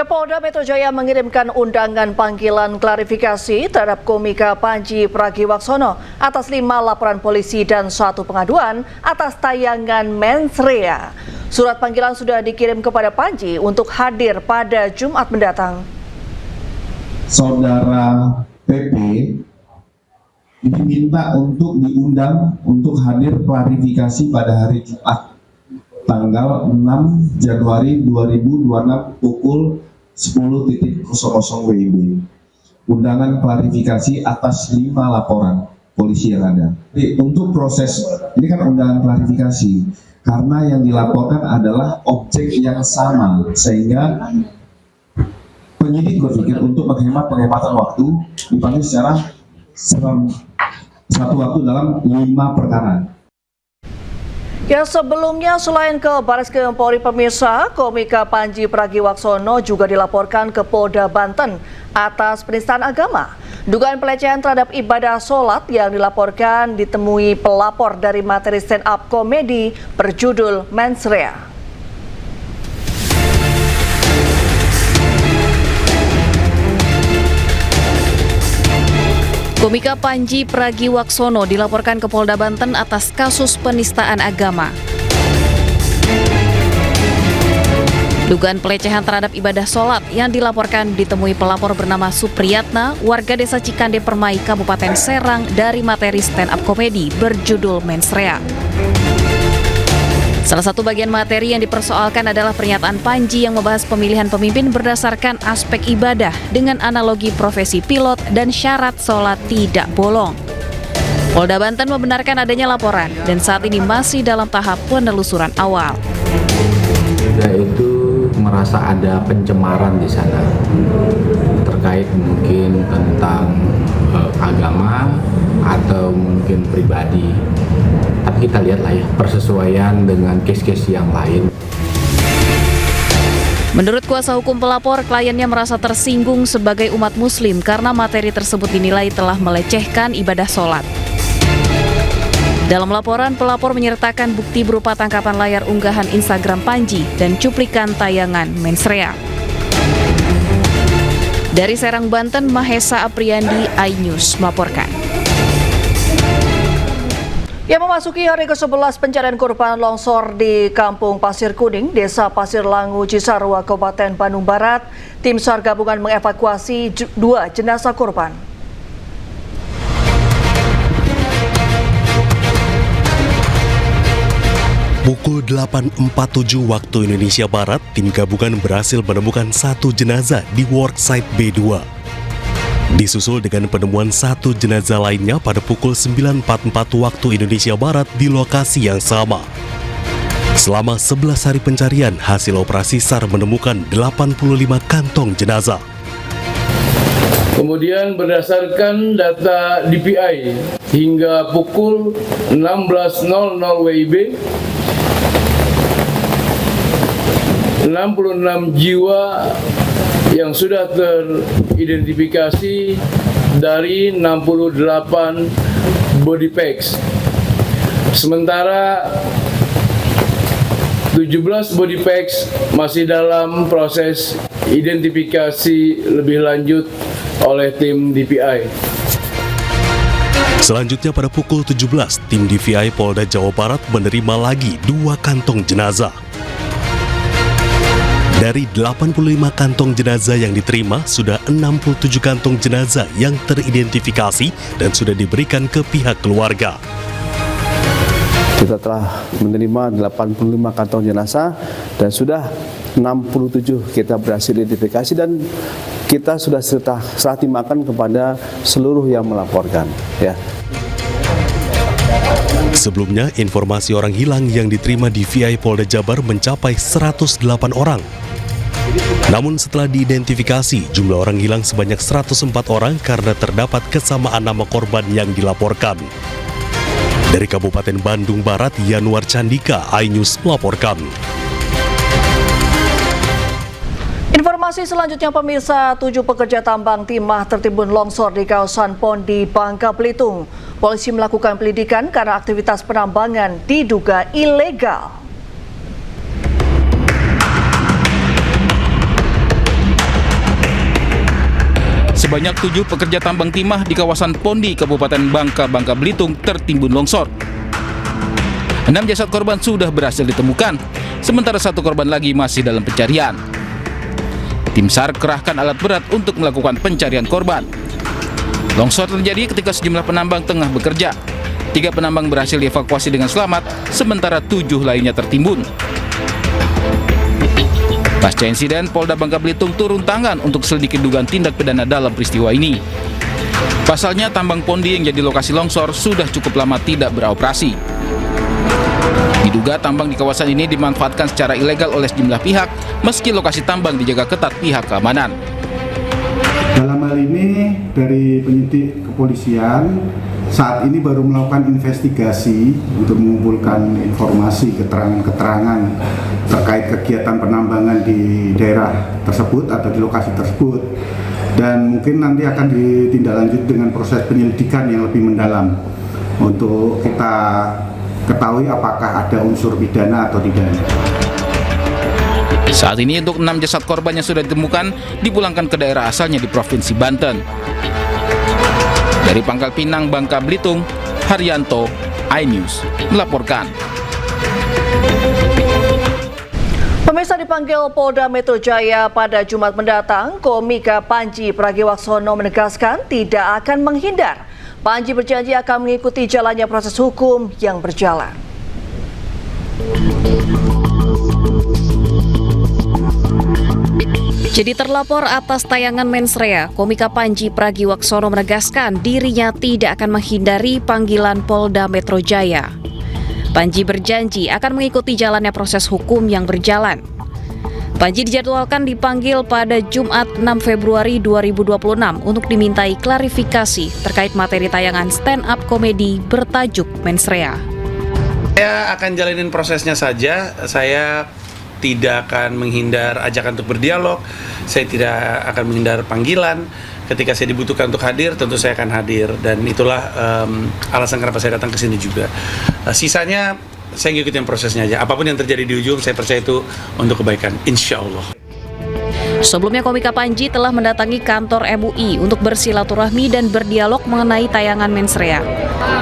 Polda Metro Jaya mengirimkan undangan panggilan klarifikasi terhadap komika Panji Pragiwaksono atas 5 laporan polisi dan 1 pengaduan atas tayangan Mensrea. Surat panggilan sudah dikirim kepada Panji untuk hadir pada Jumat mendatang. Saudara PP diminta untuk diundang untuk hadir klarifikasi pada hari Jumat tanggal 6 Januari 2026 pukul 10.00 WIB. Undangan klarifikasi atas 5 laporan polisi yang ada. Jadi, untuk proses ini kan undangan klarifikasi karena yang dilaporkan adalah objek yang sama, sehingga penyidik berpikir untuk penghematan waktu dipanggil secara satu waktu dalam 5 perkara. Ya, sebelumnya selain ke Bareskrim Polri pemirsa, komika Panji Pragiwaksono juga dilaporkan ke Polda Banten atas penistaan agama. Dugaan pelecehan terhadap ibadah sholat yang dilaporkan ditemui pelapor dari materi stand up komedi berjudul Mensrea. Komika Panji Pragiwaksono dilaporkan ke Polda Banten atas kasus penistaan agama. Dugaan pelecehan terhadap ibadah sholat yang dilaporkan ditemui pelapor bernama Supriyatna, warga desa Cikande Permai, Kabupaten Serang dari materi stand up komedi berjudul Mensrea. Salah satu bagian materi yang dipersoalkan adalah pernyataan Panji yang membahas pemilihan pemimpin berdasarkan aspek ibadah dengan analogi profesi pilot dan syarat sholat tidak bolong. Polda Banten membenarkan adanya laporan dan saat ini masih dalam tahap penelusuran awal. Itu merasa ada pencemaran di sana terkait mungkin tentang agama atau mungkin pribadi. Tapi kita lihatlah ya persesuaian dengan case-case yang lain. Menurut kuasa hukum pelapor, kliennya merasa tersinggung sebagai umat muslim karena materi tersebut dinilai telah melecehkan ibadah sholat. Dalam laporan, pelapor menyertakan bukti berupa tangkapan layar unggahan Instagram Panji dan cuplikan tayangan Mensrea. Dari Serang, Banten, Mahesa Apriandi, iNews melaporkan. Yang memasuki hari ke-11 pencarian korban longsor di Kampung Pasir Kuning, Desa Pasir Langu, Cisarua, Kabupaten Bandung Barat, tim SAR gabungan mengevakuasi 2 jenazah korban. Pukul 8.47 waktu Indonesia Barat, tim gabungan berhasil menemukan 1 jenazah di worksite B2. Disusul dengan penemuan 1 jenazah lainnya pada pukul 9.44 waktu Indonesia Barat di lokasi yang sama. Selama 11 hari pencarian, hasil operasi SAR menemukan 85 kantong jenazah. Kemudian berdasarkan data DPI hingga pukul 16.00 WIB, 66 jiwa yang sudah teridentifikasi dari 68 body packs. Sementara 17 body packs masih dalam proses identifikasi lebih lanjut oleh tim DPI. Selanjutnya pada pukul 17, tim DPI Polda Jawa Barat menerima lagi 2 kantong jenazah. Dari 85 kantong jenazah yang diterima, sudah 67 kantong jenazah yang teridentifikasi dan sudah diberikan ke pihak keluarga. Kita telah menerima 85 kantong jenazah dan sudah 67 kita berhasil identifikasi dan kita sudah serah timakan kepada seluruh yang melaporkan. Ya. Sebelumnya, informasi orang hilang yang diterima di DPI Polda Jabar mencapai 108 orang. Namun setelah diidentifikasi, jumlah orang hilang sebanyak 104 orang karena terdapat kesamaan nama korban yang dilaporkan. Dari Kabupaten Bandung Barat, Yanuar Candika, iNews melaporkan. Informasi selanjutnya pemirsa, 7 pekerja tambang timah tertimbun longsor di kawasan Pondi, Bangka Belitung. Polisi melakukan penyelidikan karena aktivitas penambangan diduga ilegal. Sebanyak 7 pekerja tambang timah di kawasan Pondi, Kabupaten Bangka Belitung tertimbun longsor. 6 jasad korban sudah berhasil ditemukan, sementara 1 korban lagi masih dalam pencarian. Tim SAR kerahkan alat berat untuk melakukan pencarian korban. Longsor terjadi ketika sejumlah penambang tengah bekerja. 3 penambang berhasil dievakuasi dengan selamat, sementara 7 lainnya tertimbun. Pasca insiden, Polda Bangka Belitung turun tangan untuk selidiki dugaan tindak pidana dalam peristiwa ini. Pasalnya, tambang Pondi yang jadi lokasi longsor sudah cukup lama tidak beroperasi. Diduga tambang di kawasan ini dimanfaatkan secara ilegal oleh sejumlah pihak, meski lokasi tambang dijaga ketat pihak keamanan. Dalam hal ini, dari penyidik kepolisian saat ini baru melakukan investigasi untuk mengumpulkan informasi, keterangan-keterangan terkait kegiatan penambangan di daerah tersebut atau di lokasi tersebut, dan mungkin nanti akan ditindaklanjut dengan proses penyelidikan yang lebih mendalam untuk kita ketahui apakah ada unsur pidana atau tidak. Saat ini untuk 6 jasad korban yang sudah ditemukan dipulangkan ke daerah asalnya di Provinsi Banten. Dari Pangkal Pinang, Bangka Belitung, Haryanto, iNews melaporkan. Pemirsa, dipanggil Polda Metro Jaya pada Jumat mendatang, komika Panji Pragiwaksono menegaskan tidak akan menghindar. Panji berjanji akan mengikuti jalannya proses hukum yang berjalan. Jadi terlapor atas tayangan mensrea, komika Panji Pragiwaksono menegaskan dirinya tidak akan menghindari panggilan Polda Metro Jaya. Panji berjanji akan mengikuti jalannya proses hukum yang berjalan. Panji dijadwalkan dipanggil pada Jumat 6 Februari 2026 untuk dimintai klarifikasi terkait materi tayangan stand-up komedi bertajuk Mensrea. Saya akan jalanin prosesnya saja, saya tidak akan menghindar ajakan untuk berdialog, saya tidak akan menghindar panggilan. Ketika saya dibutuhkan untuk hadir, tentu saya akan hadir, dan itulah alasan kenapa saya datang ke sini juga. Sisanya saya ngikutin prosesnya aja. Apapun yang terjadi di ujung, saya percaya itu untuk kebaikan, insya Allah. Sebelumnya, komika Panji telah mendatangi kantor MUI untuk bersilaturahmi dan berdialog mengenai tayangan Mensrea.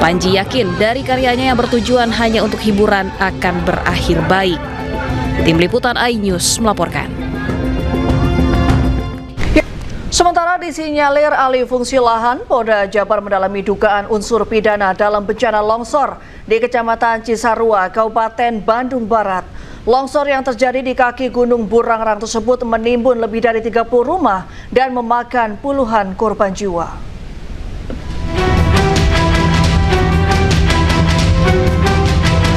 Panji yakin dari karyanya yang bertujuan hanya untuk hiburan akan berakhir baik. Tim Liputan iNews melaporkan. Sementara disinyalir alih fungsi lahan, Polda Jabar mendalami dugaan unsur pidana dalam bencana longsor di Kecamatan Cisarua, Kabupaten Bandung Barat. Longsor yang terjadi di kaki Gunung Burangrang tersebut menimbun lebih dari 30 rumah dan memakan puluhan korban jiwa.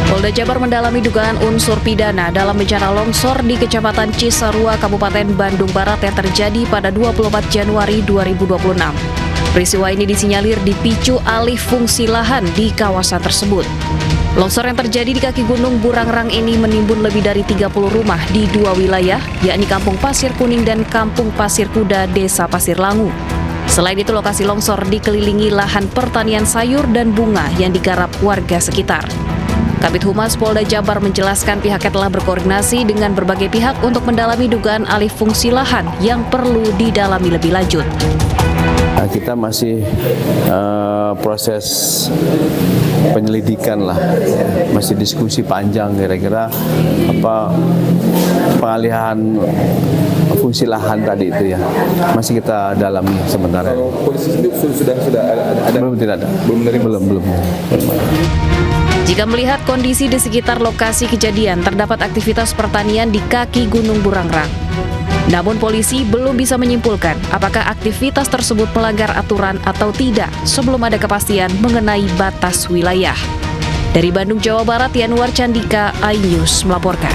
Polda Jabar mendalami dugaan unsur pidana dalam bencana longsor di Kecamatan Cisarua, Kabupaten Bandung Barat yang terjadi pada 24 Januari 2026. Peristiwa ini disinyalir dipicu alih fungsi lahan di kawasan tersebut. Longsor yang terjadi di kaki Gunung Burangrang ini menimbun lebih dari 30 rumah di 2 wilayah, yakni Kampung Pasir Kuning dan Kampung Pasir Kuda, Desa Pasir Langu. Selain itu, lokasi longsor dikelilingi lahan pertanian sayur dan bunga yang digarap warga sekitar. Kabid Humas Polda Jabar menjelaskan pihaknya telah berkoordinasi dengan berbagai pihak untuk mendalami dugaan alih fungsi lahan yang perlu didalami lebih lanjut. Kita masih proses penyelidikan lah, masih diskusi panjang kira-kira apa pengalihan fungsi lahan tadi itu ya, masih kita dalami sementara. Kalau polisi sendiri sudah ada? Belum, tidak ada. Belum. Jika melihat kondisi di sekitar lokasi kejadian, terdapat aktivitas pertanian di kaki Gunung Burangrang. Namun polisi belum bisa menyimpulkan apakah aktivitas tersebut melanggar aturan atau tidak sebelum ada kepastian mengenai batas wilayah. Dari Bandung, Jawa Barat, Yanuar Candika, iNews melaporkan.